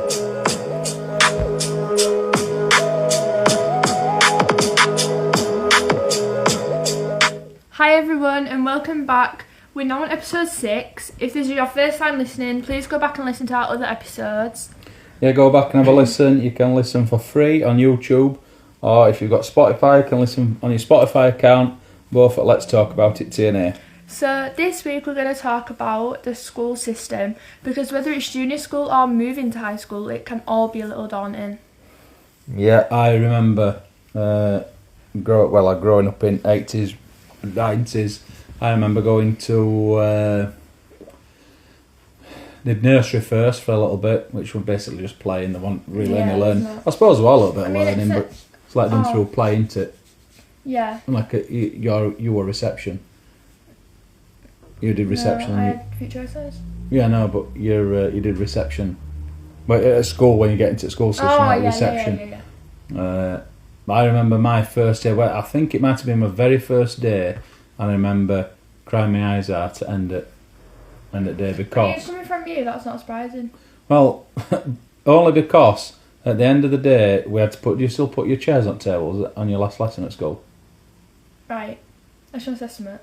Hi everyone and welcome back. We're now on episode 6. If this is your first time listening, please go back and listen to our other episodes. Yeah, go back and have a listen. You can listen for free on YouTube, or if you've got Spotify, you can listen on your Spotify account, both at Let's Talk About It TNA. So this week we're going to talk about the school system, because whether it's junior school or moving to high school, it can all be a little daunting. Yeah, I remember growing up in 80s, 90s, I remember going to did nursery first for a little bit, which were basically just playing. They weren't really any learning. I suppose there was a little bit of learning, but it's like done through play, isn't it? Yeah. Like you were reception. You did reception. No, I had future exercise. Yeah, no, but you did reception. But at school, when you get into school system, reception. Yeah. I remember my first day. Well, I think it might have been my very first day. And I remember crying my eyes out at end of day because. Coming from you, that's not surprising. Well, only because at the end of the day we had to put. Do you still put your chairs on tables on your last lesson at school? Right, that's your estimate.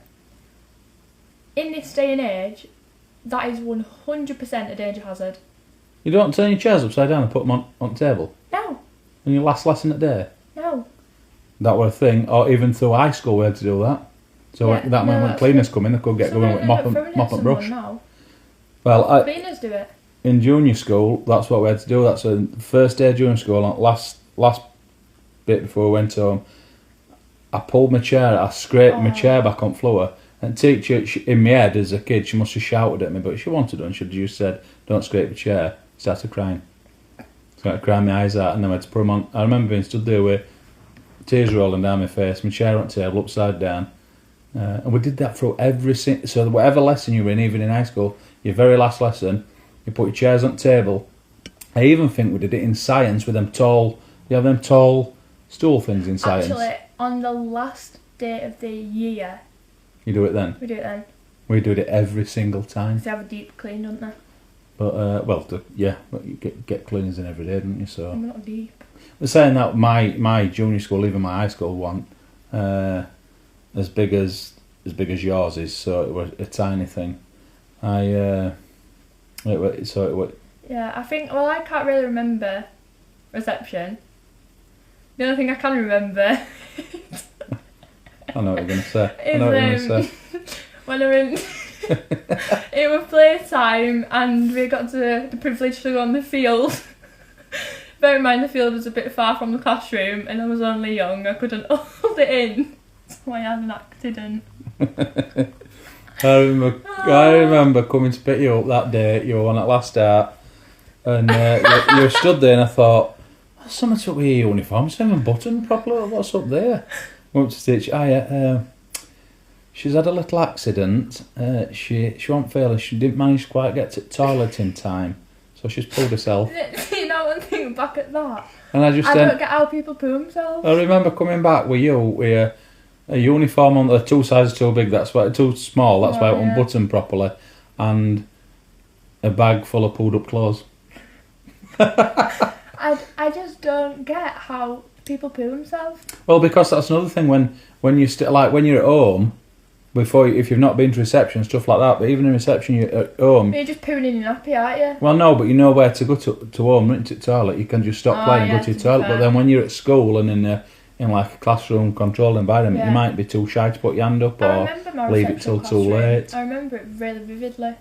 In this day and age, that is 100% a danger hazard. You don't turn your chairs upside down and put them on the table? No. On your last lesson at day? No. That were a thing, or even through high school we had to do that. So when cleaners come in, they could get going with mop and brush. Now. Well, cleaners do it. In junior school, that's what we had to do. That's the first day of junior school, last bit before we went home. I pulled my chair, I scraped my chair back on the floor. And teacher, in my head as a kid, she must have shouted at me, but she wanted to, and she just said, "Don't scrape your chair." Started crying. Started crying my eyes out, and then I had to put them on. I remember being stood there with tears rolling down my face, my chair on the table, upside down. And we did that through so whatever lesson you were in, even in high school, your very last lesson, you put your chairs on the table. I even think we did it in science with them tall stool things in science. Actually, on the last day of the year. You do it then? We do it then. We do it every single time. They have a deep clean, don't they? But, but you get cleaners in every day, don't you? So. I'm not deep. We're saying that my junior school, even my high school one, as big as yours is, so it was a tiny thing. Yeah, I think. Well, I can't really remember reception. The only thing I can remember. I know what you're going to say. When I went, it was playtime, and we got the privilege to go on the field. Bear in mind, the field was a bit far from the classroom, and I was only young. I couldn't hold it in. So I had an accident. I remember coming to pick you up that day. You were on at last start, and you were stood there, and I thought, "There's something up with your uniform. It's not even buttoned properly. What's up there?" Went to teacher. She's had a little accident. She won't fail, and she didn't manage to quite get to the toilet in time, so she's pulled herself. You know, one thing back at that. And I don't get how people poo themselves. I remember coming back with you with a uniform on the 2 sizes too big. That's why too small. That's why it wasn't buttoned properly, and a bag full of pulled up clothes. I just don't get how people poo themselves. Well, because that's another thing when you're at home. If you've not been to reception and stuff like that, but even in reception, you're at home. You're just pooing in your nappy, aren't you? Well, no, but you know where to go to home, not to the toilet. You can just stop playing and go to the toilet. But then when you're at school and in like a classroom controlled environment, you might be too shy to put your hand up or leave it till too late. I remember it really vividly.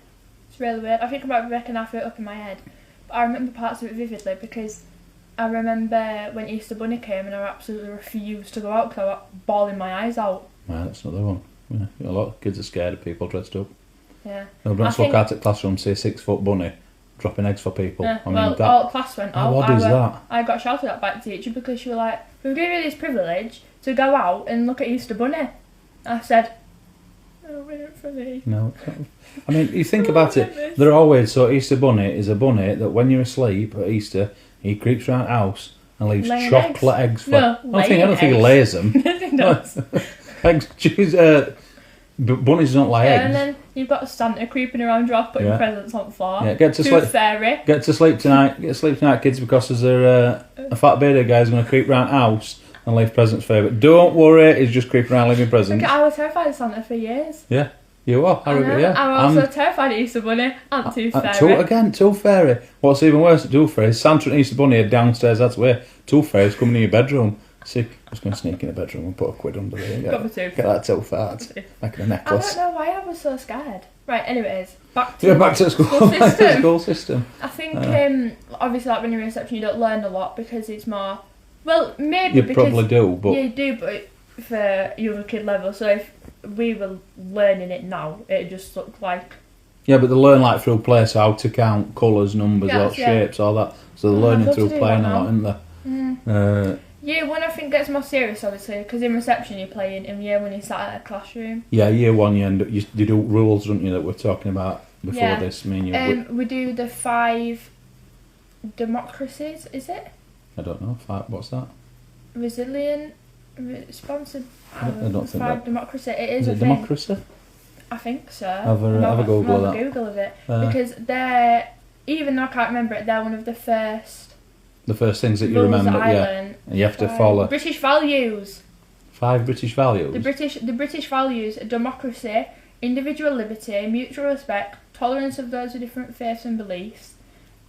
It's really weird. I think I might reckon half of it up in my head, but I remember parts of it vividly because I remember when Easter Bunny came and I absolutely refused to go out because I was bawling my eyes out. Well, that's another one. Yeah, a lot of kids are scared of people dressed up. Yeah. No, don't look out at classroom, see a 6-foot bunny dropping eggs for people. Yeah, all class went out. How odd is that? I got shouted at by the teacher because she was like, "We've given you this privilege to go out and look at Easter Bunny." I said, "No, wait for me." No, I mean, you think about it. They're always Easter Bunny is a bunny that when you're asleep at Easter, he creeps around the house and leaves chocolate eggs for. I don't think he lays them. Eggs. Bunnies don't lay eggs. And then You've got a Santa creeping around your house, putting presents on the floor. Yeah, get to Tooth fairy. Get to sleep tonight. Get to sleep tonight, kids, because there's a fat bearded guy's going to creep around the house and leave presents for you. But don't worry, he's just creeping around leaving presents. I was terrified of Santa for years. Yeah, you are. I'm also terrified of Easter Bunny and Tooth Fairy. Tooth Fairy. What's even worse than Tooth Fairy, Santa and Easter Bunny are downstairs, that's where Tooth Fairy's coming in your bedroom. See, I'm just going to sneak in the bedroom and put a quid under there. Get that tooth out. Making a necklace. I don't know why I was so scared. Right, anyways, back to the school system. I think, obviously, like when you're in reception, you don't learn a lot because it's more... Well, maybe you probably do, but... Yeah, you do, but for younger kid level. So if we were learning it now, it just looked like... Yeah, but they learn like through play, so how to count colours, numbers, shapes, all that. So they're learning through playing a lot, aren't they? Year 1 I think gets more serious, obviously, because in reception you're playing, in year 1 you sat at a classroom. Yeah, year 1 you end up, you do rules, don't you, that we're talking about before this. We do the 5 democracies, is it? I don't know, 5, what's that? Resilient, sponsored. I don't think 5 that. Democracy, it is a democracy? I think so. Have a Google of that. Google of it. Because they're, even though I can't remember it, they're one of the first things that you remember, and you have to follow. British values. 5 British values? The British values are democracy, individual liberty, mutual respect, tolerance of those with different faiths and beliefs,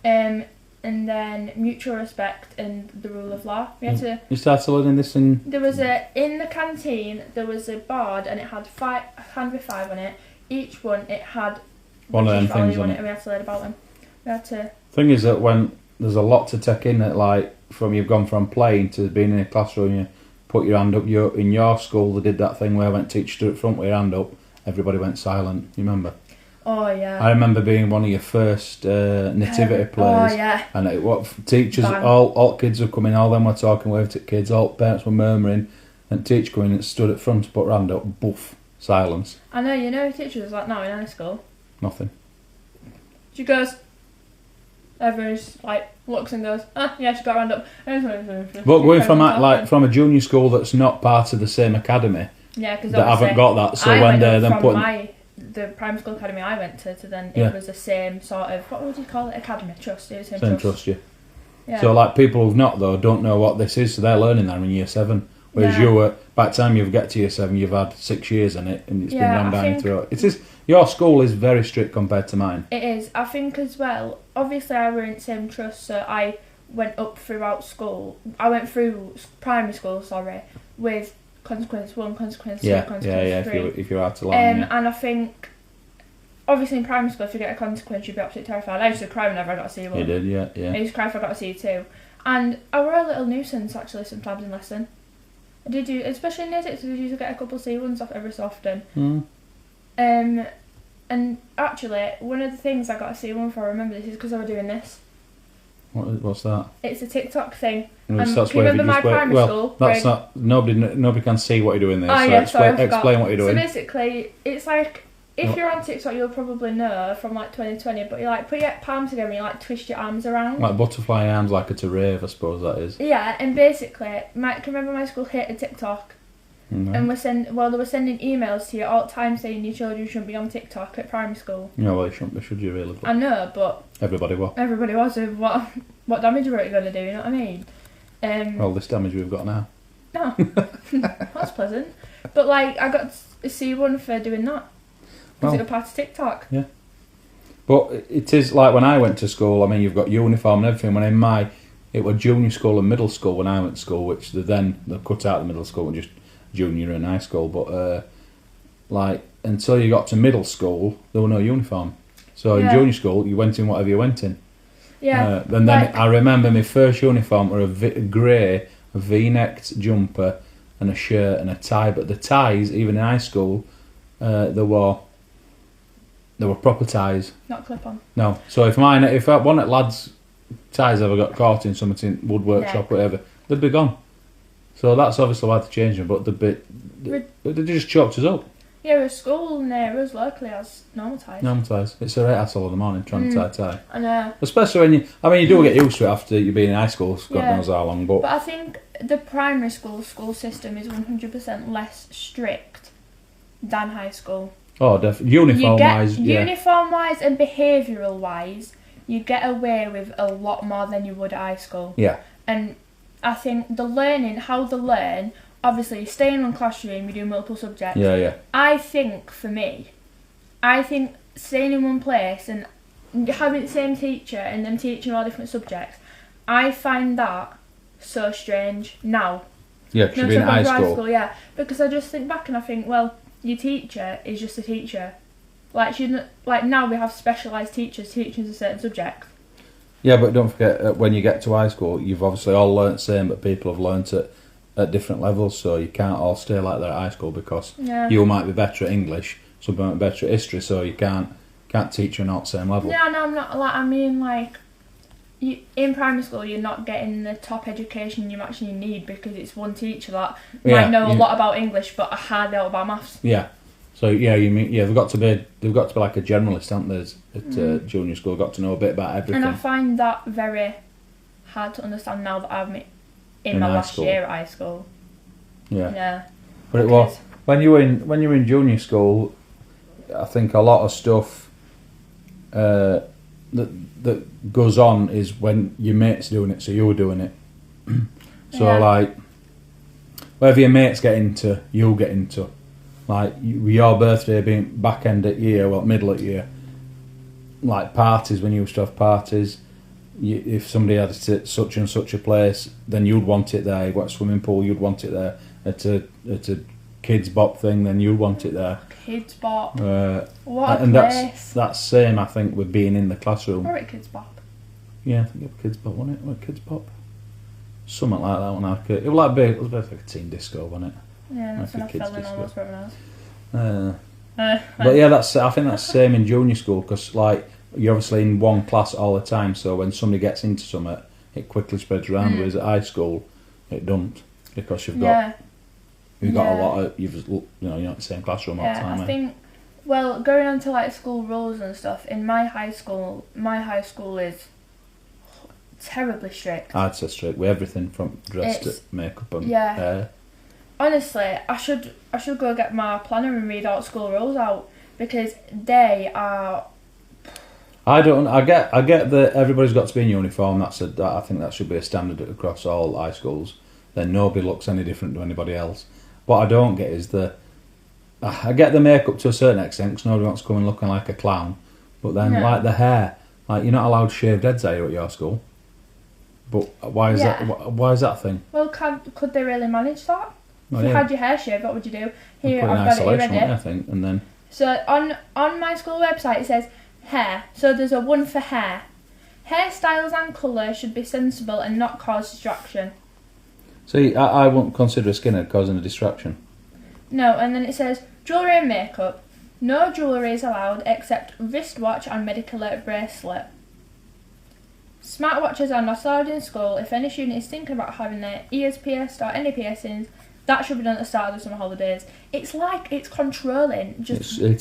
and then mutual respect and the rule of law. You started learning this in... in the canteen, there was a board and it had a hand with 5 on it. Each one, it had one of them things on it. And we had to learn about them. Thing is that when there's a lot to take in, that like you've gone from playing to being in a classroom, you put your hand up. In your school, they did that thing where teacher stood up front with your hand up, everybody went silent. You remember? Oh yeah. I remember being one of your first nativity plays. Oh yeah. And teachers, all kids were coming, all them were talking, waved at kids, all parents were murmuring, and teacher coming and stood up front to put her hand up, boof, silence. I know, teachers was like now in high school. Nothing. She goes. Everyone's like looks and goes, yeah, she got her hand up. But going from a junior school that's not part of the same academy, because that haven't got that. So when they're then putting the primary school academy I went to then it was the same sort of, what would you call it, academy trust. It was same trust. Yeah. So like people who've not though don't know what this is, so they're learning that in year 7. Whereas you by the time you get to year 7, you've had 6 years in it, and it's been rammed down your throat. It is. Your school is very strict compared to mine. It is. I think as well, obviously I were in the same trust, so I went up throughout school. I went through primary school, with consequence 1, consequence 2, consequence 3. If you're out to learn. And I think, obviously in primary school, if you get a consequence, you'd be absolutely terrified. I used to cry whenever I got a C1. You did, yeah. I used to cry if I got a C2. And I were a little nuisance, actually, sometimes in lesson. I did do, especially in year 6, I did used to get a couple C1s off every so often. And actually, one of the things I got a C1 for, I remember this, is because I was doing this. What's that? It's a TikTok thing. Can you remember my primary school? That's not, nobody can see what you're doing there, explain what you're doing. So basically, it's like, if you're on TikTok, you'll probably know from like 2020, but you like put your palms together and you like twist your arms around. Like butterfly arms, like it's a rave, I suppose that is. Yeah, and basically, can you remember my school hated TikTok? No. And they were sending emails to you all the time saying your children shouldn't be on TikTok at primary school. No, well, they shouldn't, should you really? But I know, but... Everybody was. So what damage are you going to do, you know what I mean? Well, this damage we've got now. No. That's pleasant. But, like, I got a C1 for doing that. Because it was part of TikTok. Yeah. But it is, like, when I went to school, I mean, you've got uniform and everything. It was junior school and middle school when I went to school, which they cut out the middle school and just junior and high school. But, until you got to middle school, there were no uniform. So in junior school, you went in whatever you went in. Yeah. And then I remember my first uniform were a grey V-necked jumper and a shirt and a tie. But the ties, even in high school, there were proper ties. Not clip-on. No. So if one of lads' ties ever got caught in something in wood workshop, whatever, they'd be gone. So that's obviously why to change them. But they just chopped us up. Yeah, with school near us locally has normal ties. Normal ties. It's a right hassle in the morning trying to tie. I know. Especially when you do get used to it after you've been in high school, God knows how long. But I think the primary school system is 100% less strict than high school. Oh, definitely. Uniform-wise, yeah. Uniform-wise and behavioural-wise, you get away with a lot more than you would at high school. Yeah. And I think how they learn, obviously you stay in one classroom, you do multiple subjects. Yeah. I think staying in one place and having the same teacher and them teaching all different subjects, I find that so strange now. Yeah, because you've been in high school. Yeah, because I just think back and I think, well, your teacher is just a teacher. Like now we have specialised teachers teaching a certain subject. Yeah, but don't forget, when you get to high school, you've obviously all learnt the same, but people have learnt it at different levels, so you can't all stay like that at high school because you might be better at English, some might be better at history, so you can't teach you at the same level. Yeah, no, I'm not. I mean, in primary school, you're not getting the top education you actually need because it's one teacher that might know a lot about English, but hardly know about maths. Yeah. So they've got to be like a generalist, haven't they? At junior school, got to know a bit about everything. And I find that very hard to understand now that I'm in my last year at high school. Yeah. But it was when you're in junior school, I think a lot of stuff that goes on is when your mate's doing it, so you're doing it. So like, whatever your mates get into, you'll get into. Like your birthday being back end at year, middle at year. Like parties, when you used to have parties, if somebody had it at such and such a place, then you'd want it there. You got a swimming pool, you'd want it there. At a kids bop thing, then you'd want it there. Kids bop. What a place. That's same, I think, with being in the classroom. Or at kids bop. Yeah, I think it was kids bop, wasn't it? Or kids bop. Something like that. It was like a teen disco, wasn't it? Yeah, that's when I fell in almost when I was. But yeah, I think that's the same in junior school because like you're obviously in one class all the time, so when somebody gets into something, it quickly spreads around. Whereas at high school, it don't because you've got a lot of you're not in the same classroom all the time. I think. Well, going on to like school rules and stuff. In my high school is terribly strict. I'd say strict with everything from dress to makeup and hair. Honestly, I should go get my planner and read out school rules out because they are. I get that everybody's got to be in uniform. I think that should be a standard across all high schools. Then nobody looks any different to anybody else. What I don't get is I get the makeup to a certain extent because nobody wants to come in looking like a clown. But then like the hair, like you're not allowed shaved heads, are you, at your school? But why is that? Why is that a thing? Well, could they really manage that? Oh, if you had your hair shaved, what would you do? Here, I've got it here ready. I think, and then. So on my school website it says hair. So there's a one for hair. Hairstyles and colour should be sensible and not cause distraction. See, I won't consider a skinhead causing a distraction. No, and then it says jewellery and makeup. No jewellery is allowed except wristwatch and medical alert bracelet. Smartwatches are not allowed in school. If any student is thinking about having their ears pierced or any piercings, that should be done at the start of the summer holidays. It's like it's controlling. It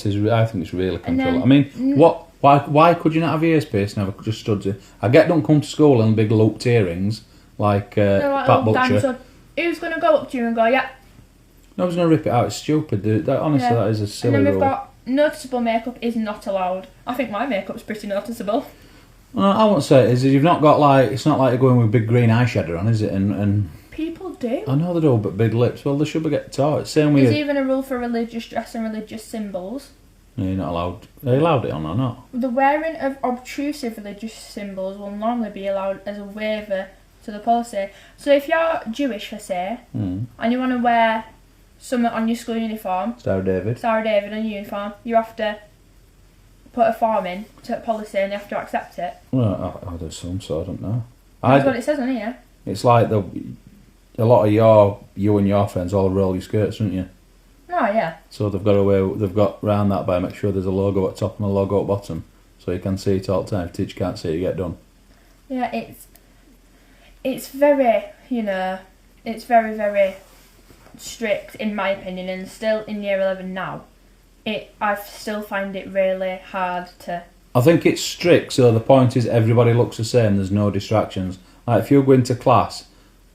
is. I think it's really controlling. I mean, Why could you not have ears pierced and have just stood to? I get don't come to school in big looped earrings like Pat Butcher. Who's going to go up to you and go, yeah? No one's going to rip it out. It's stupid. That is a silly rule. And then we've got noticeable makeup is not allowed. I think my makeup's pretty noticeable. I won't say it is. You've not got it's not like you're going with big green eyeshadow on, is it? And people do. I know they do, but big lips. Well, they should be getting taught. Same with. There's even a rule for religious dress and religious symbols. No, you're not allowed. Are you allowed it on or not? The wearing of obtrusive religious symbols will normally be allowed as a waiver to the policy. So if you're Jewish, for say, and you want to wear something on your school uniform, Star of David on your uniform, you have to put a form in to policy and you have to accept it. Well, I'd assume so. I don't know. That's what it says on here. It's like a lot of you and your friends all roll your skirts, don't you? Oh yeah. So they've got round that by make sure there's a logo at top and a logo at bottom, so you can see it all the time. If the teacher can't see it, you get done. Yeah, it's very, it's very, very strict in my opinion, and still in year 11 now, I still find it really hard to. I think it's strict, so the point is everybody looks the same. There's no distractions. Like if you go into class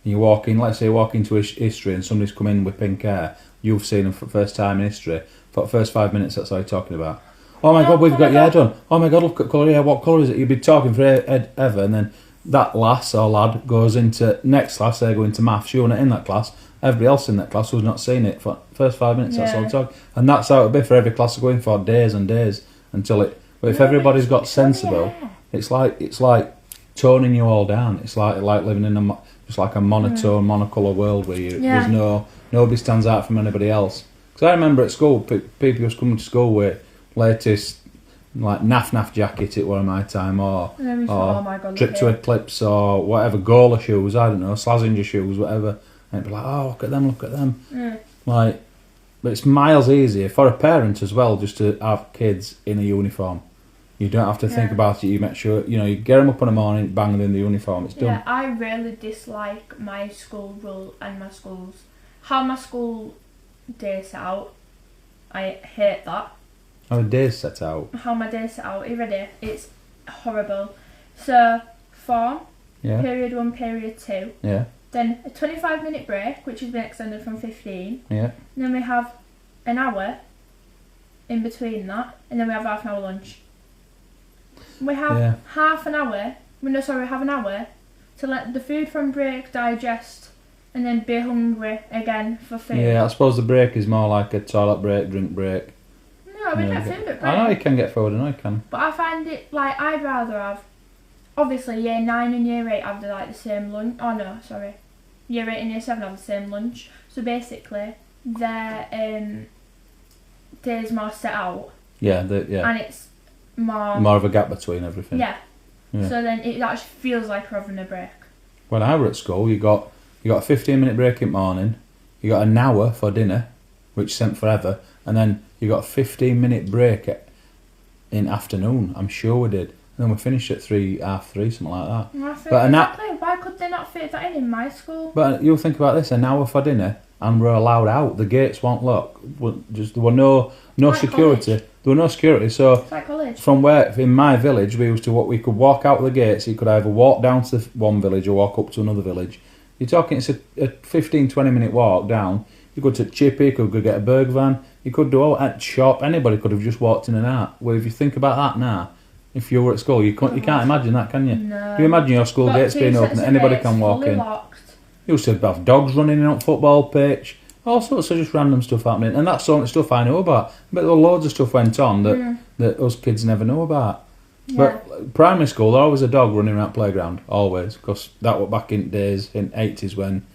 and you walk in, let's say you walk into history and somebody's come in with pink hair. You've seen them for the first time in history. But first 5 minutes, that's all you're talking about. Oh my God, we've got your hair done. Oh my God, look at colour. Yeah, what colour is it? You'd be talking for ever, and then that lass or lad goes into next class. They go into maths. You're not in that class. Everybody else in that class who's not seen it for first 5 minutes. That's all you're talking. And that's how it'll be for every class to go in for days and days until it. But if everybody's got sensible, it's like toning you all down. It's like living in just like a monotone, monocolour world where there's nobody stands out from anybody else. Because I remember at school, people used coming to school with latest like naff jacket at one of my time, or Trip to Eclipse, or whatever, Gola shoes, I don't know, Slazenger shoes, whatever. And it'd be like, oh, look at them. Like, but it's miles easier for a parent as well just to have kids in a uniform. You don't have to think about it. You make sure, you get them up in the morning, bang them in the uniform, it's done. Yeah, I really dislike my school rule and how my school day set out. I hate that. How the day's set out? How my day's set out, are you ready? It's horrible. So, form, period 1, period 2. Yeah. Then a 25-minute break, which has been extended from 15. Yeah. And then we have an hour in between that, and then we have half an hour lunch. We have half an hour, we have an hour to let the food from break digest and then be hungry again for food. Yeah, I suppose the break is more like a toilet break, drink break. No, we get food at break. I know you can get food, I know you can. But I find it, like, I'd rather have, obviously year 9 and year 8 have the same lunch. Oh no, sorry. Year 8 and year 7 have the same lunch. So basically, their days more set out. Yeah, and it's more of a gap between everything. Yeah. So then it actually feels like we're having a break. When I were at school, you got a 15-minute break in the morning, you got an hour for dinner, which sent forever, and then you got a 15-minute break in afternoon. I'm sure we did. And then we finished at 3, half 3, something like that. Exactly. Why could they not fit that in my school? But you'll think about this: an hour for dinner, and we're allowed out. The gates won't lock. There were no security. College. There were no security. So it's like college. From where in my village, we could walk out the gates. You could either walk down to one village or walk up to another village. You're talking it's a 15-20 minute walk down. You could to Chippy, you could go get a burger van. You could do all at shop. Anybody could have just walked in and out. Well, if you think about that now. If you were at school, you can't imagine that, can you? No. You imagine your school gates being open, anybody can walk in. Locked. You used to have dogs running in on football pitch, all sorts of just random stuff happening, and that's sort of stuff I know about. But there were loads of stuff went on that us kids never know about. Yeah. But primary school, there always a dog running around playground, always, because that was back in days in 80s when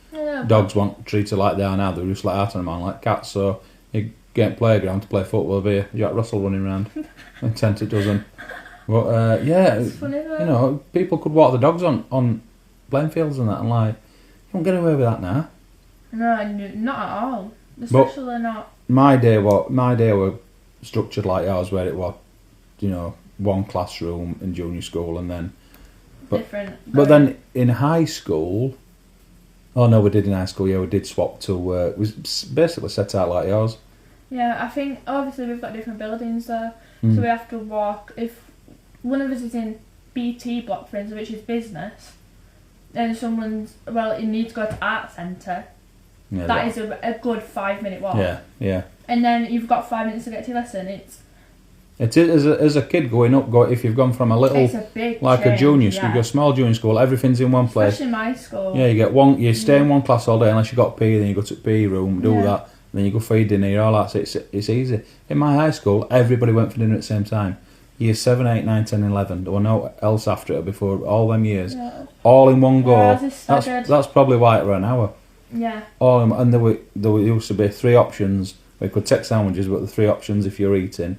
dogs weren't treated like they are now. They were just like out on a man, like cats. So you get playground to play football, be Jack Russell running around, and 10 to a dozen. But it's funny though. People could walk the dogs on playing fields and that, and like, you don't get away with that now. No, not at all. Especially not. My day were structured like yours, where it was, one classroom in junior school, and then different. But then in high school, oh no, we did in high school. Yeah, we did swap to. It was basically set out like yours. Yeah, I think obviously we've got different buildings there, so we have to walk if. One of us is in BT block, for instance, which is business, and you need to go to art centre. Yeah, that is a good 5-minute walk. Yeah. And then you've got 5 minutes to get to your lesson. It is as a kid growing up. If you've gone from a little, it's a big like change, a junior school, you go small junior school, everything's in one place. Especially my school. Yeah, you stay in one class all day unless you got PE, then you go to the PE room, do that, and then you go for your dinner, all that. So it's easy. In my high school, everybody went for dinner at the same time. Years 7, 8, 9, 10, 11. There were no else after it before all them years. Yeah. All in one go. That's probably why it ran an hour. Yeah. And there used to be 3 options. We could take sandwiches, but the 3 options if you're eating.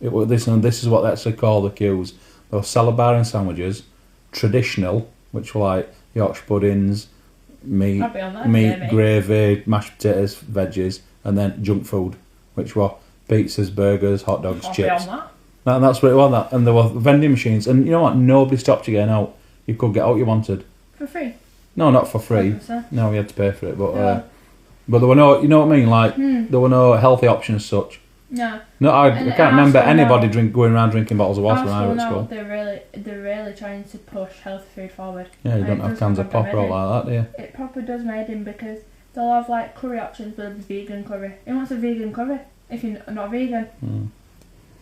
This is what they actually call the queues. There were salad bar and sandwiches, traditional, which were like Yorkshire puddings, meat, gravy, mashed potatoes, veggies, and then junk food, which were pizzas, burgers, hot dogs, chips. And that's what it was. And there were vending machines, and you know what? Nobody stopped you getting out. You could get out you wanted. For free? No, not for free. No, you had to pay for it. But there were no, you know what I mean? Like there were no healthy options as such. No. No, I can't remember anybody going around drinking bottles of water when I was at school. They're really trying to push healthy food forward. Yeah, you don't have cans of pop or like that, do you? It proper does made him because they'll have like curry options, but it's vegan curry. Who wants a vegan curry? if you're not vegan.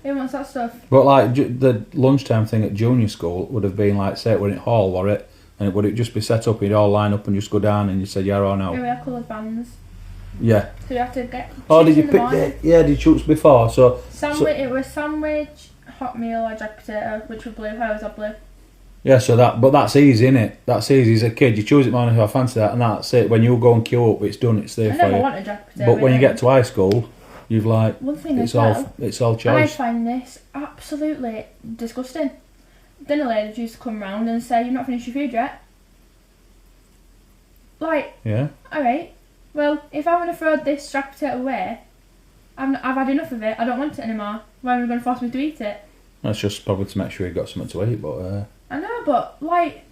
Who wants that stuff? But like the lunchtime thing at junior school would have been like, say it were in hall, were it? And would it just be set up, you'd all line up and just go down and you said yeah or no? Yeah, we had coloured bands. Yeah. So you have to get... Oh, did you pick it? Yeah, did you choose before? It was sandwich, hot meal or jack potato, which were blue. I was blue. Yeah, but that's easy, innit? That's easy as a kid. You choose it morning if I fancy that, and that's it. When you go and queue up, it's done, it's there for you. I never wanted jack potato. But when you get to high school, you've like... One thing it's all choice. I find this absolutely disgusting. Dinner ladies used to come round and say, "You've not finished your food yet." Like, yeah. Alright, well, if I want to throw this jack potato away, I've had enough of it, I don't want it anymore. Why are you going to force me to eat it? That's just probably to make sure you've got something to eat, but... I know, but, like...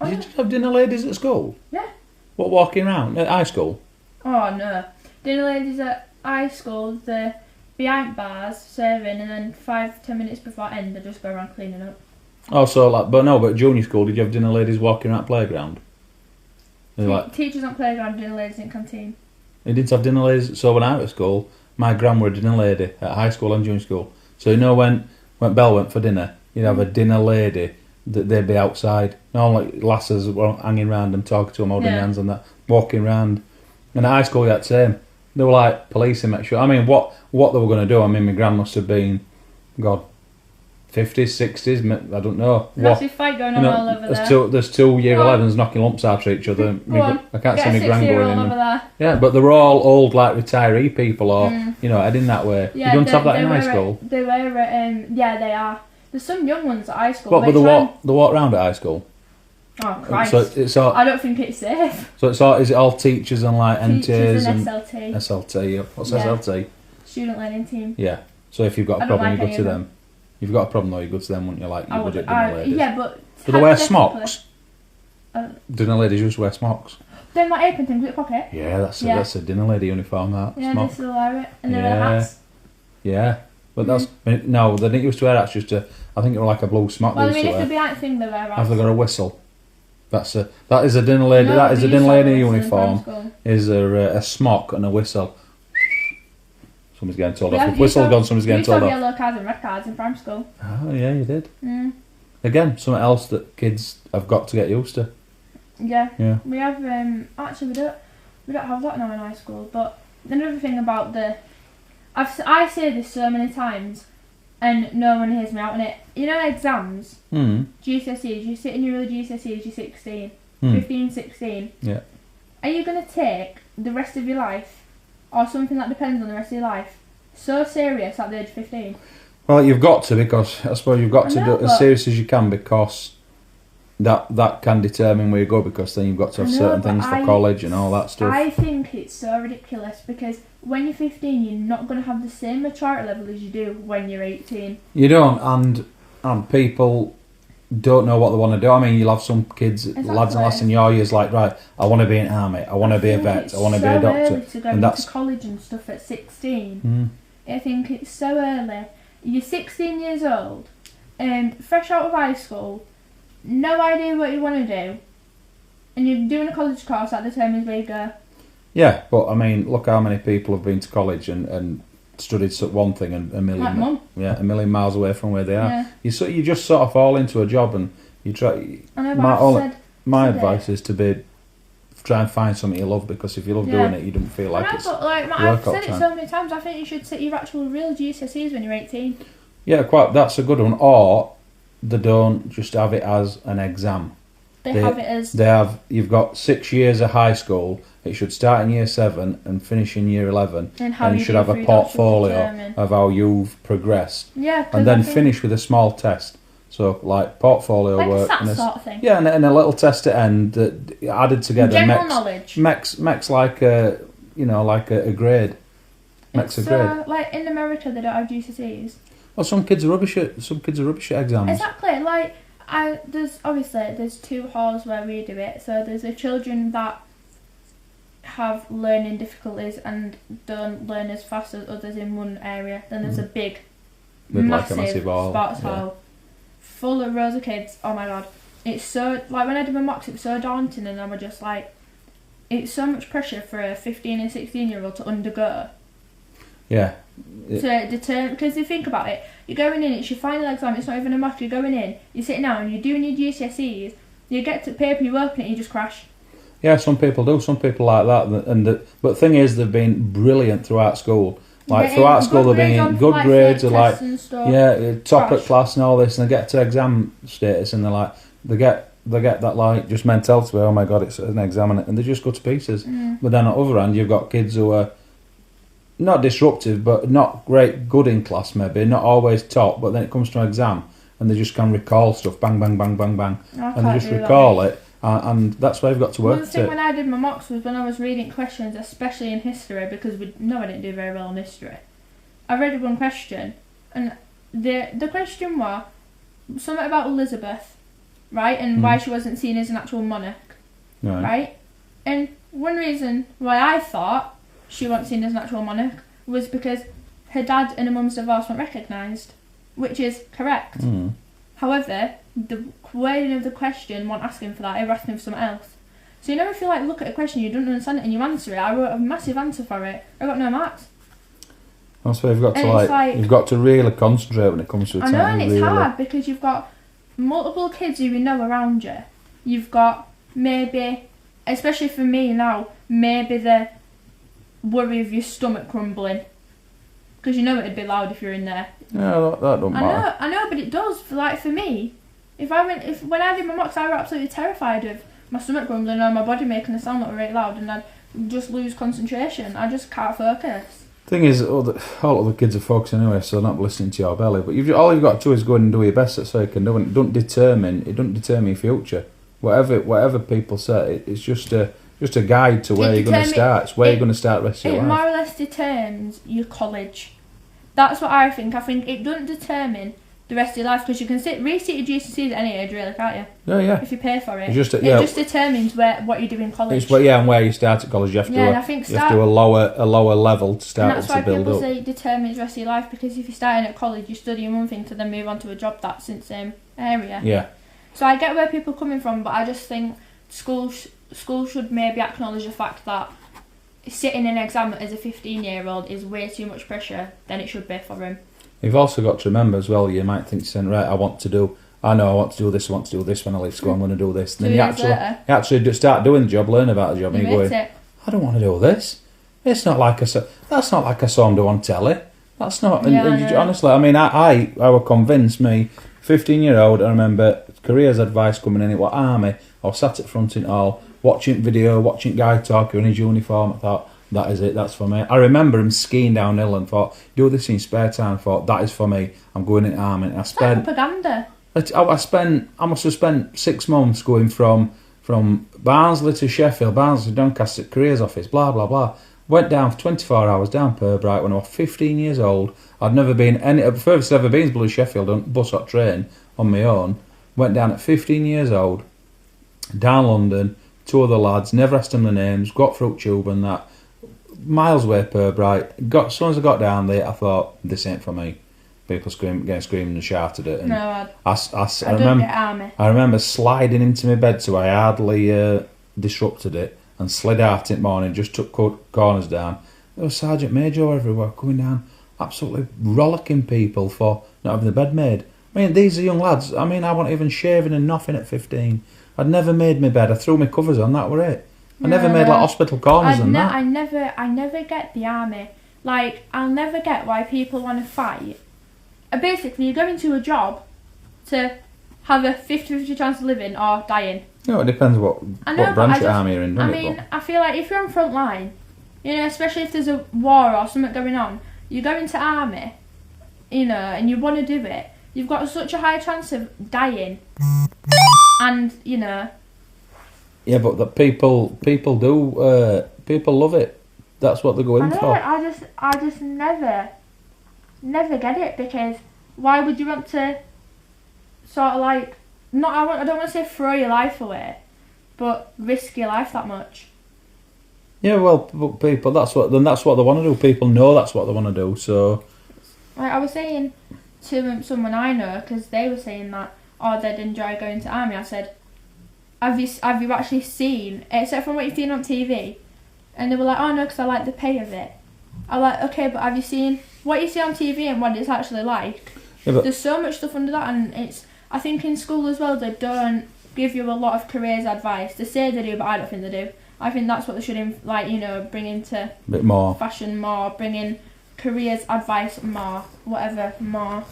Did you just have dinner ladies at school? Yeah. What, walking around? At high school? Oh, no. Dinner ladies at high school, they're behind bars, serving, and then 5-10 minutes before end, they just go around cleaning up. Oh, so like... But junior school, did you have dinner ladies walking around playground? Teachers on playground, dinner ladies in canteen. You didn't have dinner ladies? So when I was at school, my gran were a dinner lady at high school and junior school. So you know when Belle went for dinner, you'd have a dinner lady that they'd be outside. All like lasses were hanging around them, talking to them, holding hands and that, walking around. And at high school, you had the same. They were like policing, make sure. I mean, what they were going to do, I mean, my gran must have been, God, 50s, 60s, I don't know. Massive fight going on all over there. There's two year 11s knocking lumps after each other. I can't see my gran going in there. Yeah, but they were all old, like retiree people, or heading that way. Yeah, you don't have that in high school. They were, yeah, they are. There's some young ones at high school. What, but they walk around at high school? Oh Christ! So it's all, I don't think it's safe. So is it all teachers and like teachers NTs and SLT? SLT. Yeah. What's SLT? Student learning team. Yeah. So if you've got a problem, you go to them. You've got a problem though, you go to them, wouldn't you? Like you would at dinner ladies. Yeah, but do they wear smocks? Dinner ladies used to wear smocks. Then like apron things with a pocket. Yeah, that's a dinner lady uniform. That yeah, smock. they still wear it, and they wear hats. Yeah, but that's no, they didn't used to wear hats. Just I think it was like a blue smock. Well, I mean, if the behind thing they wear hats. Have they got a whistle? That is a dinner lady. No, that is a dinner lady uniform. Is a smock and a whistle. Someone's getting told off. If whistle's gone, someone's getting told off. We used to have yellow cards and red cards in primary school. Oh yeah, you did. Again, something else that kids have got to get used to. Yeah. We have actually we don't have that now in high school. But another thing about I say this so many times, and no one hears me out on it. You know, exams, GCSEs. You sit in your early GCSEs. You're 16, 15, 16. Yeah. Are you going to take the rest of your life, or something that depends on the rest of your life, so serious at the age of 15? Well, you've got to, because I suppose you've got to do it as serious as you can, because that can determine where you go, because then you've got to have certain things for college and all that stuff. I think it's so ridiculous, because when you're 15, you're not going to have the same maturity level as you do when you're 18. You don't, and people don't know what they want to do. I mean, you'll have some kids, lads and lasses in your years, like, right, I want to be an army, I want to be a vet, I want to be a doctor. It's so early to go into college and stuff at 16. I think it's so early. You're 16 years old, fresh out of high school, no idea what you want to do, and you're doing a college course that determines where you go. Yeah, but I mean, look how many people have been to college and studied one thing and a million miles away from where they are. Yeah. You just sort of fall into a job and you try. I know, my advice is to try and find something you love, because if you love doing it, you don't feel like it's work I've said it so many times. I think you should sit your actual real GCSEs when you're 18. Yeah, quite. That's a good one. Or they don't just have it as an exam. They have it as... You've got 6 years of high school. It should start in year 7 and finish in year 11. And you should have a portfolio of how you've progressed. Yeah. And then finish with a small test. So, like, portfolio work. Like a sort of thing. Yeah, and a little test at end that added together. General knowledge. Makes like a grade. Makes a grade. Like, in America, they don't have GCSEs. Well, some kids are rubbish at exams. Exactly. Like, there's 2 halls where we do it. So there's the children that have learning difficulties and don't learn as fast as others in one area. Then there's a big, massive sports hall full of rows of kids. Oh my god. It's so, like, when I did my mocks, it was so daunting, and I was just like, it's so much pressure for a 15 and 16 year old to undergo. Yeah. to determine, because if you think about it, you're going in, it's your final exam, it's not even a mock, you're going in, you're sitting down, you're doing your GCSEs, you get to paper, you work on it, you just crash. Yeah, some people do. Some people like that, but the thing is, they've been brilliant throughout school. Like throughout school, they've been in good grades, or like top at class and all this, and they get to exam status, and they're like they get that like just mentality where, oh my god, it's an exam, and they just go to pieces. But then on the other hand, you've got kids who are not disruptive, but not good in class, maybe not always top, but then it comes to an exam, and they just can recall stuff, bang, bang, bang, bang, bang, and they just recall it. And that's why you've got to work. One thing when I did my mocks was when I was reading questions, especially in history, because I didn't do very well in history. I read one question, and the question was something about Elizabeth, right, and why she wasn't seen as an actual monarch, right? And one reason why I thought she wasn't seen as an actual monarch was because her dad and her mum's divorce weren't recognised, which is correct. However, the wording of the question wasn't asking for that, they were asking for something else. So if you look at a question, you don't understand it and you answer it, I wrote a massive answer for it, I got no marks. That's why you've got to you've got to really concentrate when it comes to a I know, and it's hard because you've got multiple kids who you know around you. You've got maybe, especially for me now, maybe the worry of your stomach crumbling. Because it'd be loud if you're in there. Yeah, that don't matter. I know, but it does. For me, when I did my mocks, I was absolutely terrified of my stomach grumbling or my body making a sound that was really loud, and I'd just lose concentration. I just can't focus. Thing is, all the kids are focusing anyway, so they're not listening to your belly. But all you've got to do is go in and do your best. That's all you can do, and it doesn't determine your future. Whatever people say, it's just a guide to where you're going to start. It's where you're going to start the rest of your life. It more or less determines your college. That's what I think. I think it doesn't determine the rest of your life, because you can resit your GCSEs at any age, really, can't you? Yeah. If you pay for it. It just determines what you do in college. And where you start at college. You have to do a lower level to start to build up. And that's why people say it determines the rest of your life, because if you're starting at college, you're studying one thing to then move on to a job that's in the same area. Yeah. So I get where people are coming from, but I just think school should maybe acknowledge the fact that sitting an exam as a 15-year-old is way too much pressure than it should be for him. You've also got to remember as well, you might think, right, I want to do this when I leave school, I'm going to do this. And then you actually start doing the job, learn about the job, and you're going, I don't want to do this. That's not like I saw him do on telly. That's not, honestly, I mean, I was convinced, me, 15-year-old, I remember careers advice coming in, it was army, I was sat at front in hall, watching guy talking in his uniform, I thought, that is it, that's for me. I remember him skiing downhill and thought, do this in your spare time, thought, that is for me, I'm going into army. And I spent propaganda. I must have spent 6 months going from Barnsley to Sheffield, Barnsley to Doncaster, careers office, blah blah blah. Went down for 24 hours down Purbright when I was 15 years old. I'd never been the furthest I'd ever been is Blue Sheffield on bus or train on my own. Went down at 15 years old, down London, 2 other lads, never asked them the names, got through tube and that. Miles away Purbright. As soon as I got down there, I thought, this ain't for me. People screaming and shouted it. And I remember sliding into my bed, so I hardly disrupted it, and slid out in the morning, just took corners down. There was Sergeant Major everywhere coming down, absolutely rollicking people for not having the bed made. I mean, these are young lads. I mean, I wasn't even shaving and nothing at 15. I'd never made my bed. I threw my covers on, that were it. I never made hospital corners and that. I never get the army. Like, I'll never get why people want to fight. Basically, you're going to a job to have a 50-50 chance of living or dying. No, it depends what branch of army you're in, I feel like if you're on front line, especially if there's a war or something going on, you go into army, and you want to do it, you've got such a high chance of dying. And, Yeah, but the people love it. That's what they're going for. I just never get it, because why would you want to sort of like I don't want to say throw your life away, but risk your life that much? Yeah, well, but people, that's what they want to do. People know that's what they want to do. So, like I was saying to someone I know, because they were saying that they'd enjoy going to army. I said, Have you actually seen, except from what you've seen on TV? And they were like, oh no, because I like the pay of it. I'm like, okay, but have you seen what you see on TV and what it's actually like? Yeah, but There's so much stuff under that, and I think in school as well, they don't give you a lot of careers advice. They say they do, but I don't think they do. I think that's what they should, bring into a bit more. fashion more, bring in careers advice more, whatever more.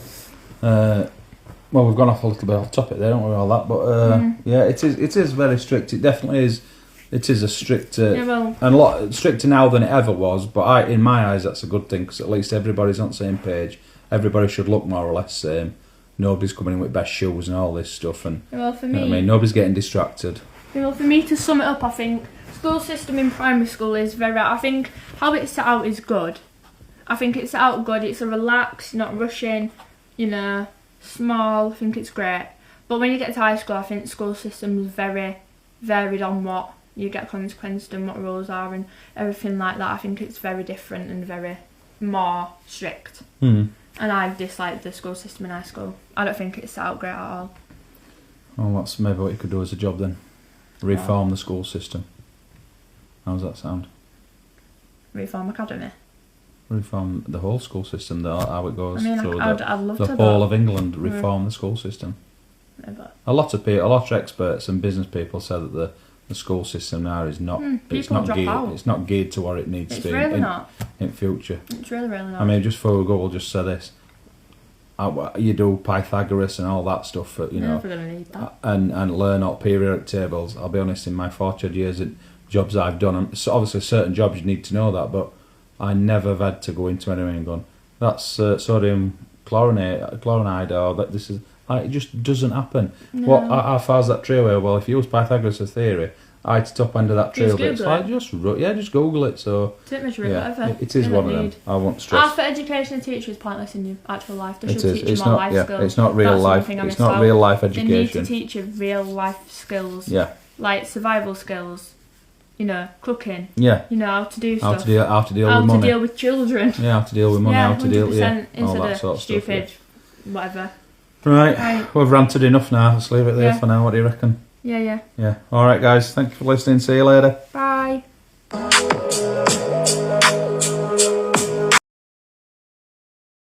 Well, we've gone off a little bit off topic there, don't we, all that? But yeah, it is very strict. It definitely is. It is a stricter, and a lot stricter now than it ever was. But in my eyes, that's a good thing because at least everybody's on the same page. Everybody should look more or less same. Nobody's coming in with best shoes and all this stuff, and well, for me, nobody's getting distracted. Well, for me, to sum it up, I think school system in primary school is very. I think how it's set out is good. I think it's set out good. It's a relaxed, not rushing, small. I think it's great. But when you get to high school, I think the school system is very varied on what you get consequenced and what rules are and everything like that. I think it's very different and very more strict. Mm. And I dislike the school system in high school. I don't think it's set out great at all. Well, that's maybe what you could do as a job then. Reform the school system. How does that sound? Reform academy. Reform the whole school system, how it goes through I'd love the to whole of England. Reform the school system. Never. A lot of experts and business people say that the school system now is not. It's not geared to what it needs to be. Really not. In future. It's really not. I mean, just before we go, we'll just say this. You do Pythagoras and all that stuff, Never gonna need that. and learn all periodic tables. I'll be honest, in my 40 years at jobs I've done, so obviously certain jobs you need to know that, but I never have had to go into anyone and gone, that's sodium chloride, or that this is. It just doesn't happen. No. How far is that true? Well, if you use Pythagoras as theory, I'd top end of that trail. Just Just Google it. So don't measure it, whatever. It is one of them. I won't stress. For education and teacher is pointless in your actual life. They should It is. teach It's you more not. life skills. It's not real That's life. It's not real life education. They need to teach you real life skills. Yeah. Like survival skills. Cooking. Yeah. How to do stuff. How to deal with money. How to deal with children. Yeah, how to deal with money. Yeah, how to deal. Yeah. All instead that of sort of stupid, stuff. whatever. Right. We've ranted enough now. Let's leave it there Yeah. for now. What do you reckon? Yeah. Yeah. All right, guys. Thank you for listening. See you later. Bye.